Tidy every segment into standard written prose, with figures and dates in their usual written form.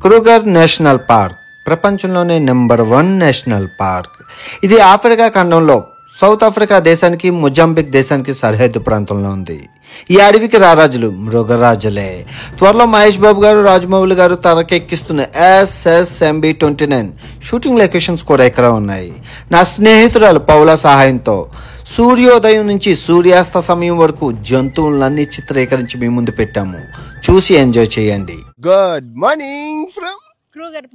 Kruger national park ప్రపంచంలోనే number 1 national park. ఇది Africa ఖండంలో సౌత్ ఆఫ్రికా దేశానికి మొజాంబిక్ దేశానికి సరిహద్దు ప్రాంతంలో ఉంది. ఈ అడవికి రారాజులు మృగరాజులే. త్వరలో మహేష్ బాబు గారు, రాజమౌళి గారు తెరకెక్కిస్తున్న SSMB 29 షూటింగ్ లొకేషన్స్ కూడా ఇక్కడ ఉన్నాయి. నా స్నేహితురాలు పౌలా సహాయంతో సూర్యోదయం నుంచి సూర్యాస్త సమయం వరకు జంతువులన్నీ చిత్రీకరించి మీ ముందు పెట్టాము. చూసి ఎంజాయ్ చేయండి. Good morning from Kruger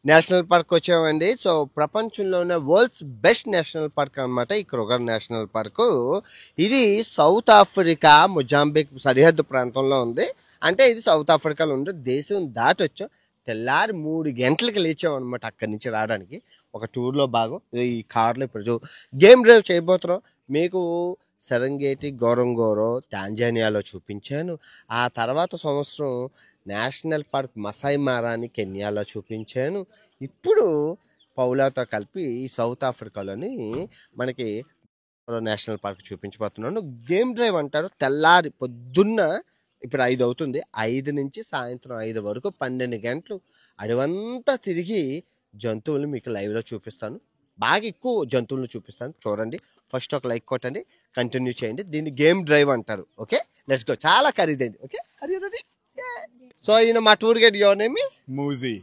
national park వచ్చామండి. సో ప్రపంచంలోనే వరల్డ్స్ బెస్ట్ నేషనల్ పార్క్ అనమాట ఈ క్రూగర్ నేషనల్ పార్కు. ఇది సౌత్ ఆఫ్రికా మొజాంబిక్ సరిహద్దు ప్రాంతంలో ఉంది. అంటే ఇది సౌత్ ఆఫ్రికాలో ఉండే దేశం దాటి వచ్చాం. తెల్లారి 3 గంటలకి లేచాం అనమాట అక్కడి నుంచి రావడానికి. ఒక టూర్లో భాగం ఈ కార్లో ఇప్పుడు గేమ్ డ్రైవ్ చేయబోతున్నాం. మీకు సెరంగేటి, గోరంగోరో టాంజానియాలో చూపించాను. ఆ తర్వాత సంవత్సరం నేషనల్ పార్క్ మసాయి మారాని కెన్యాలో చూపించాను. ఇప్పుడు పౌలాతో కలిపి ఈ సౌత్ ఆఫ్రికాలోని మనకి నేషనల్ పార్క్ చూపించబోతున్నాను. గేమ్ డ్రైవ్ అంటారు. తెల్లారి పొద్దున్న ఇప్పుడు 5 అవుతుంది. 5 నుంచి సాయంత్రం 5 వరకు 12 గంటలు అడవంతా తిరిగి జంతువులు మీకు లైవ్లో చూపిస్తాను. బాగా ఎక్కువ జంతువులను చూపిస్తాను. చూడండి. ఫస్ట్ ఒక లైక్ కొట్టండి, కంటిన్యూ చేయండి. దీన్ని గేమ్ డ్రైవ్ అంటారు. Okay, let's go. చాలా ఖరీదైంది. ఓకే, సో ఈయన మా tour guide. Your name is Musi.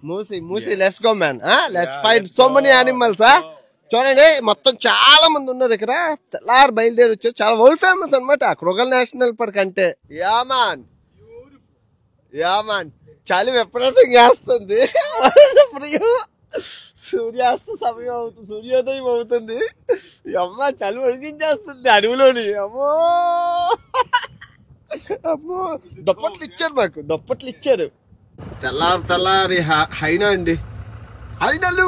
Let's go man. Let's fight so many animals. చూడండి, మొత్తం చాలా మంది ఉన్నారు ఇక్కడ. తెల్లారు బయలుదేరి వచ్చారు. చాలా వరల్డ్ ఫేమస్ అనమాట క్రూగర్ నేషనల్ పార్క్ అంటే. యామాన్ చలి విపరీతం చేస్తుంది. సూర్యాస్త సమయం అవుతుంది, సూర్యోదయం అవుతుంది. అమ్మ చలి వణికించేస్తుంది అడవిలోని. అమ్మో దుప్పట్లు ఇచ్చారు మాకు, దుప్పట్లు ఇచ్చారు. తెల్లారి హైనా అండి. హైనాలు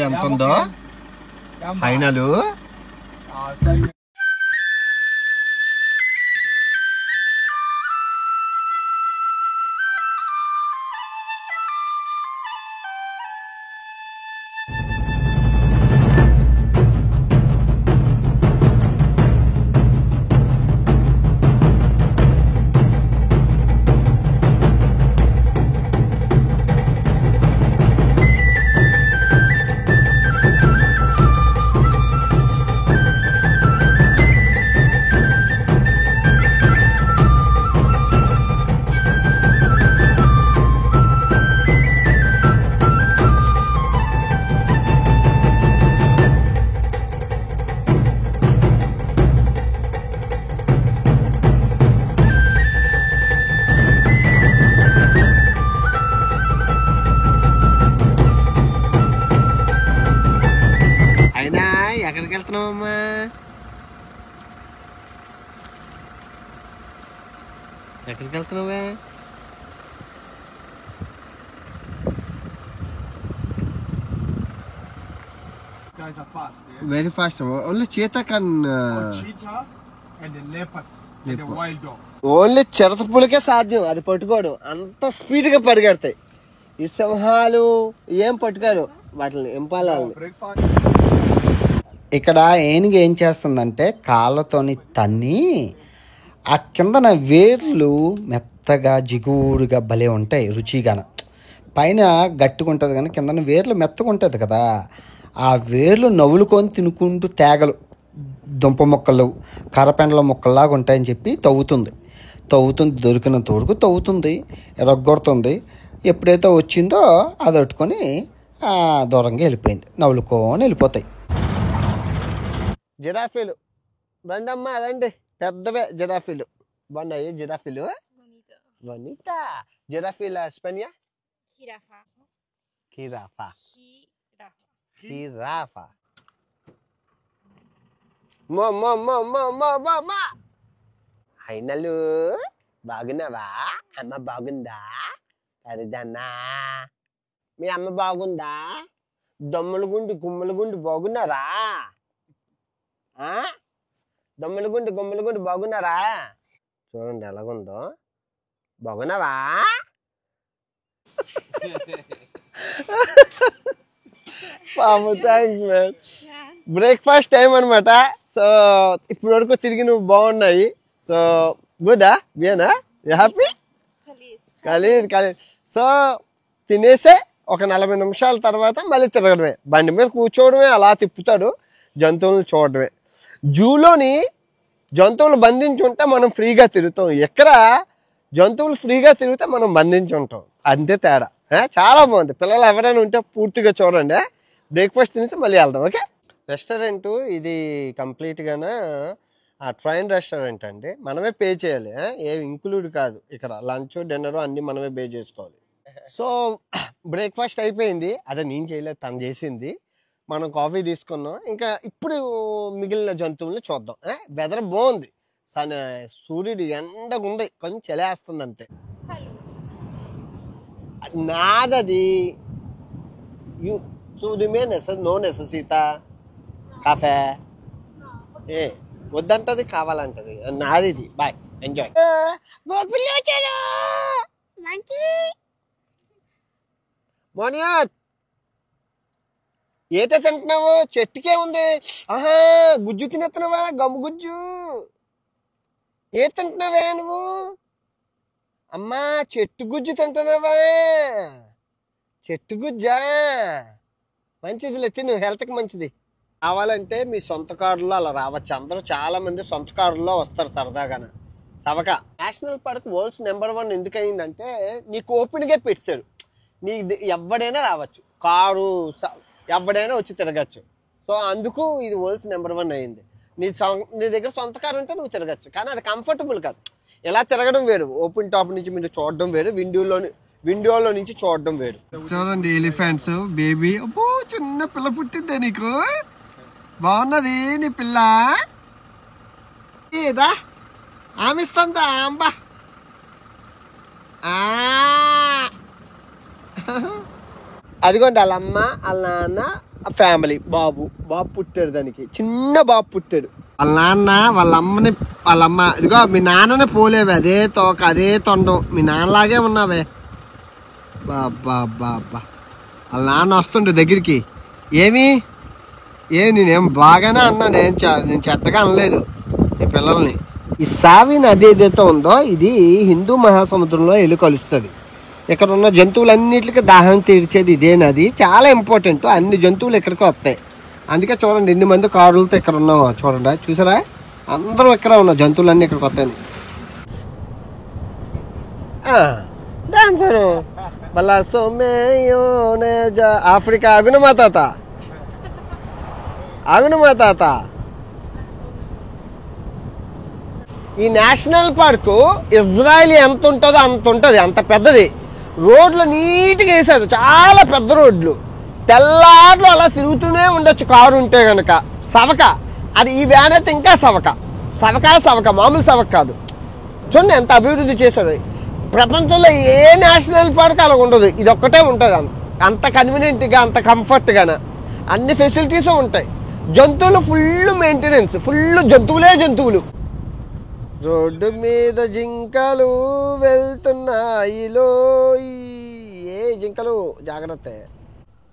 ఎంత ఉందో హైనాలు. ఎక్కడికి వెళ్తున్నావమ్మా? ఎక్కడికి వెళ్తున్నావా? Very fast. ఓన్లీ చీతా కన్ ఓన్లీ చిరతపులకే సాధ్యం అది పట్టుకోవడం. అంత స్పీడ్ గా పరిగెడతాయి ఈ సింహాలు. ఏం పట్టుకోడు వాటిని, ఎంపాలని. ఇక్కడ ఏనుగు ఏం చేస్తుందంటే కాళ్ళతోని తన్ని ఆ కిందన వేర్లు మెత్తగా జిగురుగా భలే ఉంటాయి రుచిగాన. పైన గట్టిగా ఉంటుంది కానీ కిందన వేర్లు మెత్తగా ఉంటుంది కదా. ఆ వేర్లు నవ్వులుకొని తినుకుంటూ తేగలు, దుంప మొక్కలు, కర్రపెండల మొక్కల్లాగా ఉంటాయని చెప్పి తవ్వుతుంది. దొరికిన తోడుకు తవ్వుతుంది, రగ్గొడుతుంది. ఎప్పుడైతే వచ్చిందో అది పట్టుకొని దూరంగా వెళ్ళిపోయింది. నవ్వులుకొని వెళ్ళిపోతాయి. జిరాఫీలు రండమ్మా రండి. పెద్దవే జిరాఫీలు. బాగున్నాయి జిరాఫీలు. వనితా జిరాఫీల స్పెనియా కిరాఫా. హైనలు బాగున్నావా? అమ్మ బాగుందా? అరిదన్నా మీ అమ్మ బాగుందా? దమ్ముల గుండి బాగున్నారా? దమ్ముల గుండి బాగున్నారా? చూడండి ఎలాగుందో. బాగున్నావా? Thanks man. బ్రేక్ఫాస్ట్ టైం అనమాట. సో ఇప్పటి వరకు తిరిగి నువ్వు బాగున్నాయి. సో గుడ్ బియనా you happy Khalid Khalid so తినేసే ఒక 40 నిమిషాల తర్వాత మళ్ళీ తిరగడమే బండి మీద కూర్చోవడమే అలా తిప్పుతాడు జంతువులను చూడడమే జూలోని జంతువులు బంధించి ఉంటే మనం ఫ్రీగా తిరుగుతాం ఎక్కడ జంతువులు ఫ్రీగా తిరిగితే మనం బంధించి ఉంటాం అంతే తేడా చాలా బాగుంది పిల్లలు ఎవరైనా ఉంటే పూర్తిగా చూడండి బ్రేక్ఫాస్ట్ తినేసి మళ్ళీ వెళ్దాం ఓకే రెస్టారెంట్ ఇది కంప్లీట్గానే ట్రైన్ రెస్టారెంట్ అండి మనమే పే చేయాలి ఏ ఇంక్లూడ్ కాదు ఇక్కడ లంచ్ డిన్నర్ అన్నీ మనమే పే చేసుకోవాలి సో బ్రేక్ఫాస్ట్ అయిపోయింది అదే నేను చేయలేదు తను చేసింది మనం కాఫీ తీసుకున్నాం ఇంకా ఇప్పుడు మిగిలిన జంతువులను చూద్దాం వెదర్ బాగుంది సూర్యుడు ఎండగా ఉంది కొంచెం చలేస్తుంది అంతే నాదది యూ తుదిమే నో నెససితా కాఫే ఏ వద్దంటది కావాలంటది నాది ఇది బాయ్ ఎంజాయ్ మోనియాత్ ఏట తింటున్నావు చెట్టుకే ఉంది ఆహా గుజ్జు తినేస్తున్నావా గమ్ము గుజ్జు ఏట తింటున్నావే నువ్వు అమ్మా చెట్టు గుజ్జు తింటున్నావా చెట్టు గుజ్జా మంచిదిలే తిను హెల్త్కి మంచిది కావాలంటే మీ సొంత కారులో అలా రావచ్చు అందరూ చాలా మంది సొంత కారులో వస్తారు సరదాగానే సవక నేషనల్ పార్క్ వరల్డ్స్ నెంబర్ 1 ఎందుకు అయిందంటే నీకు ఓపెన్గా పెట్టారు నీ ఎవడైనా రావచ్చు కారు ఎవడైనా వచ్చి తిరగచ్చు సో అందుకు ఇది వరల్డ్స్ నెంబర్ 1 అయింది నీ దగ్గర సొంత కారు ఉంటే నువ్వు తిరగచ్చు కానీ అది కంఫర్టబుల్ కాదు ఎలా తిరగడం వేరు ఓపెన్ టాప్ నుంచి మీరు చూడడం వేరు విండోలో నుంచి చూడడం వేరు చూడండి ఎలిఫెంట్స్ బేబీ అబ్బో చిన్న పిల్ల పుట్టిందే నీకు బాగున్నది నీ పిల్ల ఏదా ఆమెస్తుందా అంబా అదిగోండి వాళ్ళ అమ్మ వాళ్ళ నాన్న ఫ్యామిలీ బాబు పుట్టాడు దానికి చిన్న బాబు పుట్టాడు వాళ్ళ నాన్న వాళ్ళ అమ్మ ఇదిగో మీ నాన్ననే పోలేవే అదే తోక అదే తొండం మీ నాన్నలాగే ఉన్నావే బాబా వాళ్ళ నాన్న వస్తుండే దగ్గరికి నేనేం బాగానే అన్నా నేను చెత్తగా అనలేదు ఈ పిల్లల్ని ఈ సావి నది ఏదైతే ఉందో ఇది హిందూ మహాసముద్రంలో వెళ్ళి కలుస్తుంది ఇక్కడ ఉన్న జంతువులన్నిటికీ దాహం తీర్చేది ఇదే నది చాలా ఇంపార్టెంట్ అన్ని జంతువులు ఇక్కడికి వస్తాయి అందుకే చూడండి ఎన్ని మంది కారులతో ఇక్కడ ఉన్నాం చూడండి చూసారా అందరూ ఇక్కడ ఉన్న జంతువులన్నీ ఇక్కడికి వస్తాయి డాన్సరు మళ్ళా ఆఫ్రికా ఆగును మా తాత ఈ నేషనల్ పార్కు ఇజ్రాయిల్ ఎంత ఉంటుందో అంత ఉంటుంది అంత పెద్దది రోడ్లు నీట్గా వేసారు చాలా పెద్ద రోడ్లు తెల్లార్లు అలా తిరుగుతూనే ఉండొచ్చు కారు ఉంటే కనుక సవక అది ఈ వ్యాన్ అయితే ఇంకా సవక మామూలు సవక కాదు చూడండి ఎంత అభివృద్ధి చేశారు ప్రపంచంలో ఏ నేషనల్ పార్క్ అలా ఉండదు ఇది ఒక్కటే ఉంటుంది అంత కన్వీనియంట్గా అంత కంఫర్ట్గానే అన్ని ఫెసిలిటీస్ ఉంటాయి జంతువులు ఫుల్ మెయింటెనెన్స్ ఫుల్ జంతువులు రోడ్డు మీద జింకలు వెళ్తున్నాయిలో ఏ జింకలు జాగ్రత్త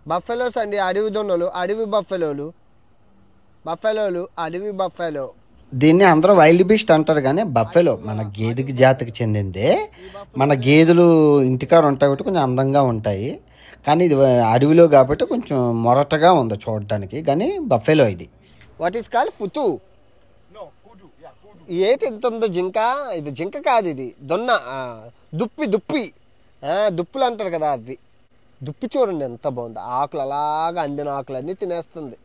బఫెలోస్ అండి అడవి దొన్నలు అడవి బఫెలోలు అడవి బఫెలో దీన్ని అందరూ వైల్డ్ బీస్ట్ అంటారు కానీ బఫెలో మన గేదెకి జాతికి చెందిందే మన గేదెలు ఇంటికాడ ఉంటాయి కాబట్టి కొంచెం అందంగా ఉంటాయి కానీ ఇది అడవిలో కాబట్టి కొంచెం మొరటగా ఉంది చూడటానికి కానీ బఫెలో ఇది వాట్ ఈస్ కాల్డ్ ఫుతు ఏటి ఎంత ఉందో జింక ఇది జింక కాదు ఇది దొన్న దుప్పులు అంటారు కదా అవి దుప్పి చూడండి ఎంత బాగుంది ఆకులు అలాగా అందిన ఆకులన్నీ తినేస్తుంది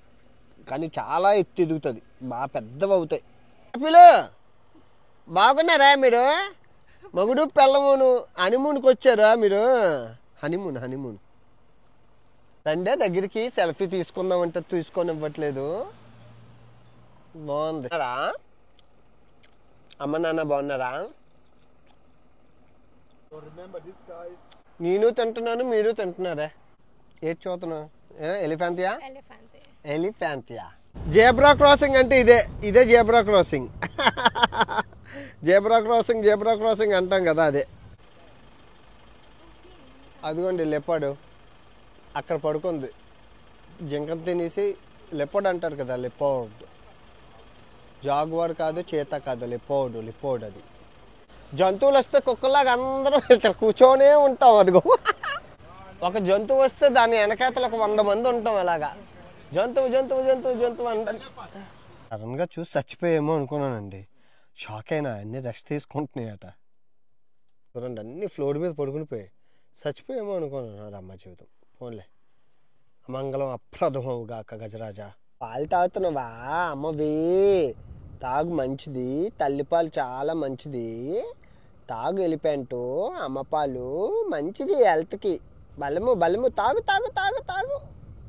కానీ చాలా ఎత్తు ఎదుగుతుంది బాగా పెద్దవి అవుతాయి పిల్లలు బాగున్నారా మీరు మగుడు పెళ్ళమును హనీమూన్కి వచ్చారా మీరు హనీమూన్ రండే దగ్గరికి సెల్ఫీ తీసుకుందామంటే తీసుకొని ఇవ్వట్లేదు బాగుంది అమ్మ నాన్న బాగున్నారా నేను తింటున్నాను మీరు తింటున్నారా ఏది చూస్తున్నావు ఎలిఫాంతియా జేబ్రా క్రాసింగ్ అంటే ఇదే జేబ్రా క్రాసింగ్ జేబ్రా క్రాసింగ్ అంటాం కదా అదే అదిగోండి లెపాడు అక్కడ పడుకుంది జింకను తినేసి లెపాడ్ అంటారు కదా లెపాడ్ జాగ్వార్ కాదు, చీతా కాదు, లిపోడ్ అది. జంతువులు వస్తే కుక్కలాగా అందరం వెళ్తారు, కూర్చొనే ఉంటాం. అదిగో ఒక జంతువు వస్తే దాని వెనకాతలు ఒక 100 మంది ఉంటాం. అలాగా జంతువు అంటే సడన్గా చూసి చచ్చిపోయేమో అనుకున్నానండి. షాక్ అయినా. అన్నీ రెస్ట్ తీసుకుంటున్నాయట. చూడండి, అన్నీ ఫ్లోర్ మీద పడుకుని పోయి చచ్చిపోయేమో అనుకున్నాను. రమ్మ జీవితం ఫోన్లే. అమంగళం అప్రదమవుగాక గజరాజా. పాలు తాగుతున్నావా? అమ్మవి తాగు, మంచిది. తల్లిపాలు చాలా మంచిది. తాగు ఎలిపెంటు. అమ్మ పాలు మంచిది హెల్త్కి. బలము తాగు.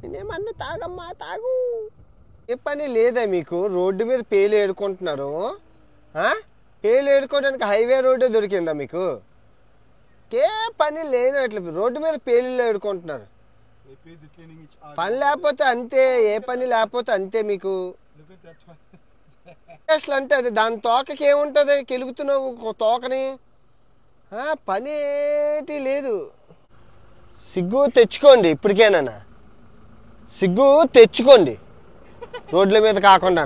నేనేమన్నా తాగమ్మా, తాగు. ఏ పని లేదా మీకు? రోడ్డు మీద పేలు ఏరుకుంటున్నారు. పేలు ఏరుకోవడానికి హైవే రోడ్డే దొరికిందా మీకు? ఏ పని లేనట్లు రోడ్డు మీద పేలు ఏరుకుంటున్నారు. పని లేకపోతే అంతే, ఏ పని లేకపోతే అంతే మీకు. అసలు అంటే అది దాని తోకకి ఏముంటుంది? కెలుగుతున్నావు తోకని. పని ఏంటి లేదు. సిగ్గు తెచ్చుకోండి ఇప్పటికేనా. సిగ్గు తెచ్చుకోండి, రోడ్ల మీద కాకుండా.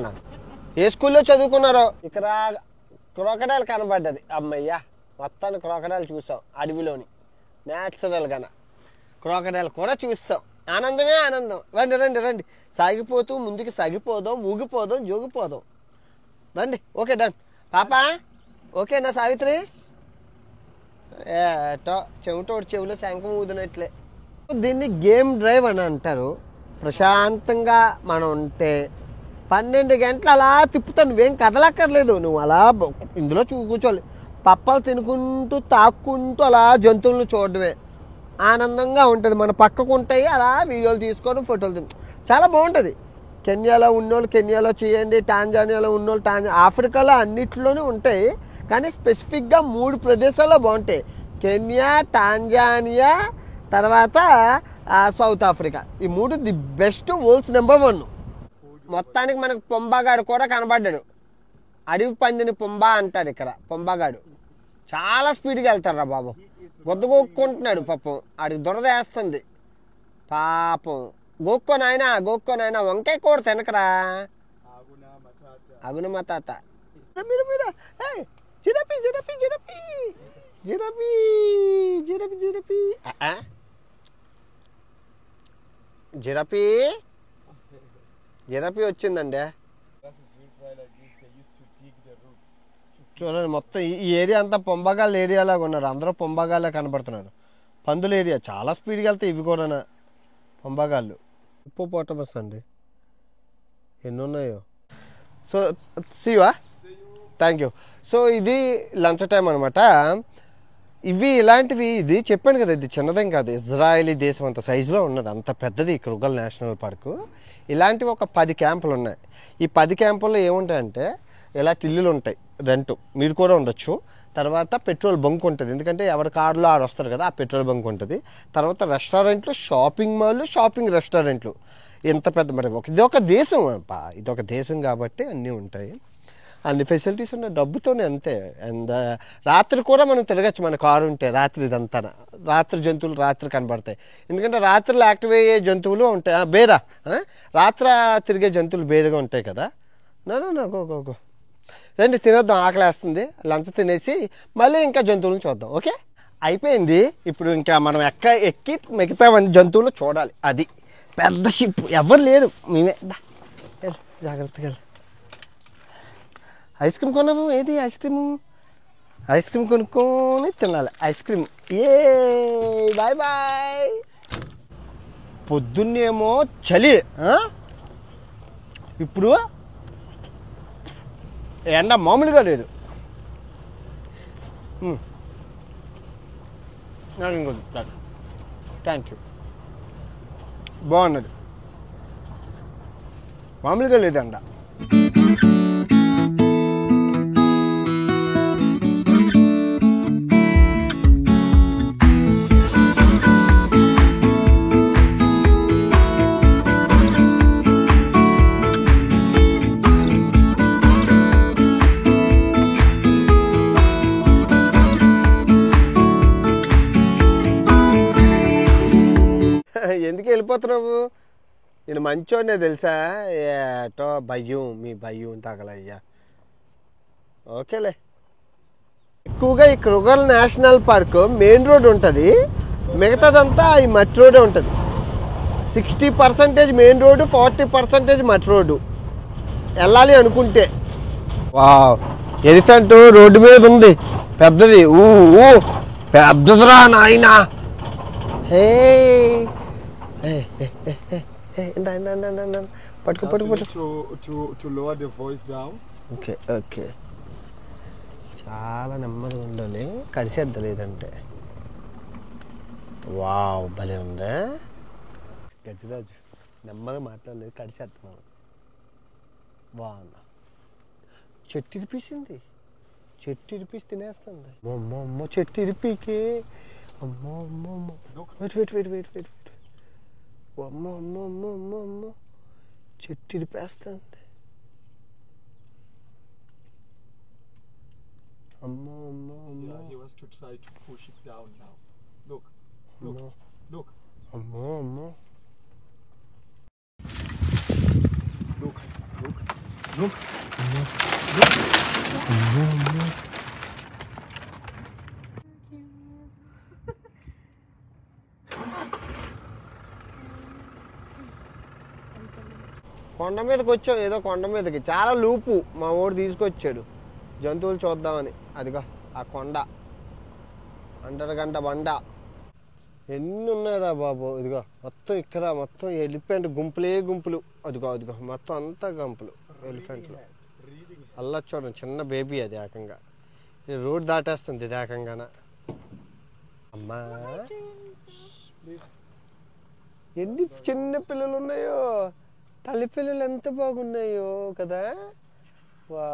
ఏ స్కూల్లో చదువుకున్నారో? ఇక్కడ క్రోకడైల్ కనబడ్డది. అమ్మయ్యా, మొత్తాన్ని క్రోకడైల్ చూసాం అడవిలోని. న్యాచురల్గాన క్రోకడైల్ కూడా చూస్తాం. ఆనందమే ఆనందం. రండి. సాగిపోతూ ముందుకు సాగిపోదాం, ఊగిపోదాం, జోగిపోదాం. రండి. Okay, done. పాపా ఓకేనా సావిత్రి? ఏటో చెవిటోడు చెవిలో శంఖం ఊదినట్లే. దీన్ని గేమ్ డ్రైవ్ అని అంటారు. ప్రశాంతంగా మనం ఉంటే 12 గంటలు అలా తిప్పుతాను. నువ్వేం కదలక్కర్లేదు. నువ్వు అలా ఇందులో కూర్చోవాలి. పప్పలు తినుకుంటూ తాక్కుంటూ అలా జంతువులను చూడడమే ఆనందంగా ఉంటుంది. మన పక్కకు ఉంటాయి, అలా వీడియోలు తీసుకొని ఫోటోలు చాలా బాగుంటుంది. కెన్యాలో ఉన్నోళ్ళు కెన్యాలో చేయండి, టాంజానియాలో ఉన్నోళ్ళు ఆఫ్రికాలో అన్నిట్లోనే ఉంటాయి. కానీ స్పెసిఫిక్గా 3 ప్రదేశాల్లో బాగుంటాయి. కెన్యా, టాంజానియా, తర్వాత సౌత్ ఆఫ్రికా. ఈ 3 ది బెస్ట్, వరల్డ్స్ నెంబర్ 1. మొత్తానికి మనకు పొంబాగాడు కూడా కనబడ్డాడు. అడవి పందిని పొంబా అంటాడు ఇక్కడ. పొంబాగాడు చాలా స్పీడ్గా వెళ్తారా బాబు. గొద్దుగోక్కుంటున్నాడు పాపం. ఆడికి దురద వేస్తుంది పాపం. గోక్కోనాయనా వంకాయ కూర తినకరా. అగున మా తాత. జిరపీ వచ్చిందండి. చూడండి, మొత్తం ఈ ఏరియా అంతా పొంబగాళ్ళ ఏరియాలాగా ఉన్నారు. అందరూ పొంబగాళ్ళే కనబడుతున్నారు. పందుల ఏరియా చాలా స్పీడ్గా వెళ్తాయి ఇవి కూడా. పొంబగాళ్ళు హిప్పోపోటమస్ అండి. ఎన్ని ఉన్నాయో. సో సీవా, థ్యాంక్ యూ. సో ఇది లంచ్ టైం అనమాట. ఇలాంటివి ఇది చెప్పాను కదా, ఇది చిన్నదేం కాదు. ఇజ్రాయలీ దేశం అంత సైజులో ఉన్నది, అంత పెద్దది కృగల్ నేషనల్ పార్కు. ఇలాంటివి ఒక 10 క్యాంపులు ఉన్నాయి. ఈ 10 క్యాంపుల్లో ఏముంటాయంటే ఇలా ఇల్లులు ఉంటాయి, రెంటు. మీరు కూడా ఉండొచ్చు. తర్వాత పెట్రోల్ బంక్ ఉంటుంది, ఎందుకంటే ఎవరి కారులో ఆడు వస్తారు కదా, ఆ పెట్రోల్ బంక్ ఉంటుంది. తర్వాత రెస్టారెంట్లు, షాపింగ్ మాల్లు, షాపింగ్ రెస్టారెంట్లు. ఎంత పెద్ద మరి ఇదొక దేశం. ఇదొక దేశం కాబట్టి అన్నీ ఉంటాయి, అన్ని ఫెసిలిటీస్ ఉన్నాయి. డబ్బుతోనే అంతే. అండ్ రాత్రి కూడా మనం తిరగచ్చు మన కారు ఉంటే. రాత్రి ఇదంతా రాత్రి జంతువులు రాత్రి కనబడతాయి, ఎందుకంటే రాత్రిలో యాక్టివ్ అయ్యే జంతువులు ఉంటాయి. బేరా రాత్రి తిరిగే జంతువులు బేరుగా ఉంటాయి కదా. గో రండి తినేద్దాం, ఆకలేస్తుంది. లంచ్ తినేసి మళ్ళీ ఇంకా జంతువులను చూద్దాం. ఓకే, అయిపోయింది. ఇప్పుడు ఇంకా మనం ఎక్కి మిగతా జంతువులు చూడాలి. అది పెద్ద షిప్, ఎవరు లేరు, మేమే. జాగ్రత్తగా. ఐస్ క్రీమ్ కొన్నాము. ఏది ఐస్ క్రీమ్ కొనుక్కొని తినాలి. Ice cream. బాయ్. పొద్దున్నేమో చలి, ఇప్పుడు ఎండ మామూలుగా లేదు. నాకు ఇంకోటి థ్యాంక్ యూ. బాగున్నది, మామూలుగా లేదు ఎండ. ఎందుకు వెళ్ళిపోతున్నావు? నేను మంచోనే తెలుసా? ఏటో భయం, మీ భయం తగలయ్యా. ఓకేలే. ఎక్కువగా ఈ కృగర్ నేషనల్ పార్క్ మెయిన్ రోడ్ ఉంటుంది, మిగతాదంతా ఈ మట్టి రోడ్డే ఉంటుంది. 60% మెయిన్ రోడ్డు, 40% మట్టి రోడ్డు వెళ్ళాలి అనుకుంటే. వావ్, ఎలిఫెంట్ రోడ్డు మీద ఉంది, పెద్దది. పెద్దదిరా నాయనా. హే పట్టుకు పట్టుకు పట్టుకు. ఓకే ఓకే, చాలా నెమ్మదిగా ఉండాలి, కడిసేద్దా లేదంటే. వావ్, భలే ఉందా గజరాజు. నెమ్మదిగా మాట్లాడలేదు, కడిసేద్దాం. బాగుందా, చెట్టు ఇరిపేసింది, చెట్టు ఇరిపేసి తినేస్తుంది. అమ్మో చెట్టు ఇరిపీకి. అమ్మో అమ్మో అమ్మో, wait wait wait wait wait wait. అమ్మో అమ్మో అమ్మో అమ్మో అమ్మో, చెట్టు ఇరిపేస్తుంది. అమ్మో అమ్మో అమ్మో. అమ్మో అమ్మో. కొండ మీదకి వచ్చాం, ఏదో కొండ మీదకి చాలా లూపు మా ఊరు తీసుకొచ్చాడు జంతువులు చూద్దామని. అదిగో ఆ కొండ, అండరగంట బండ. ఎన్ని ఉన్నాయిరా బాబు. ఇదిగో మొత్తం ఇక్కడ మొత్తం ఎలిఫెంట్ గుంపులే గుంపులు. అదిగో అదిగో మొత్తం అంతా గుంపులు ఎలిఫెంట్లు. అల్లా చూడండి, చిన్న బేబీ అది ఏకంగా రోడ్ దాటేస్తుంది ఇది ఏకంగాన. అమ్మా, ఎన్ని చిన్న పిల్లలు ఉన్నాయో, తల్లి పిల్లలు ఎంత బాగున్నాయో కదా. వా,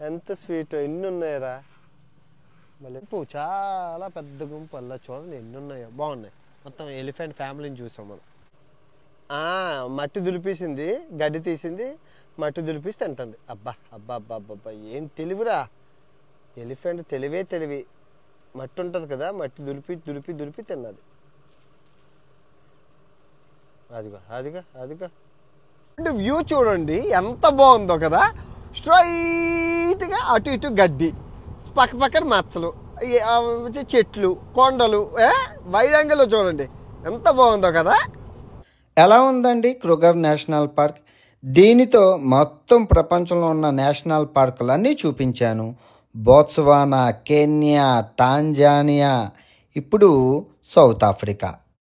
ఎంత స్వీట్. ఎన్ని ఉన్నాయరా మళ్ళీ. చాలా పెద్ద గుంపు. అలా చూడండి ఎన్ని ఉన్నాయో, బాగున్నాయి. మొత్తం ఎలిఫెంట్ ఫ్యామిలీని చూసాం మనం. మట్టి దులిపేసింది, గడ్డి తీసింది, మట్టి దులిపేసి తింటుంది. అబ్బా అబ్బా అబ్బా అబ్బా, ఏం తెలివిరా. ఎలిఫెంట్ తెలివే తెలివి. మట్టి ఉంటుంది కదా, మట్టి దులిపి దులిపి దులిపి తిన్నది. అదిగో అదిగో అదిగో. వ్యూ చూడండి ఎంత బాగుందో కదా. స్ట్రైట్గా అటు ఇటు గడ్డి, పక్క పక్కన మచ్చలు, చెట్లు, కొండలు, వైడ్ యాంగిల్లో చూడండి ఎంత బాగుందో కదా. ఎలా ఉందండి కృగర్ నేషనల్ పార్క్? దీనితో మొత్తం ప్రపంచంలో ఉన్న నేషనల్ పార్కులన్నీ చూపించాను. బోత్స్వానా, కెన్యా, టాంజానియా, ఇప్పుడు సౌత్ ఆఫ్రికా.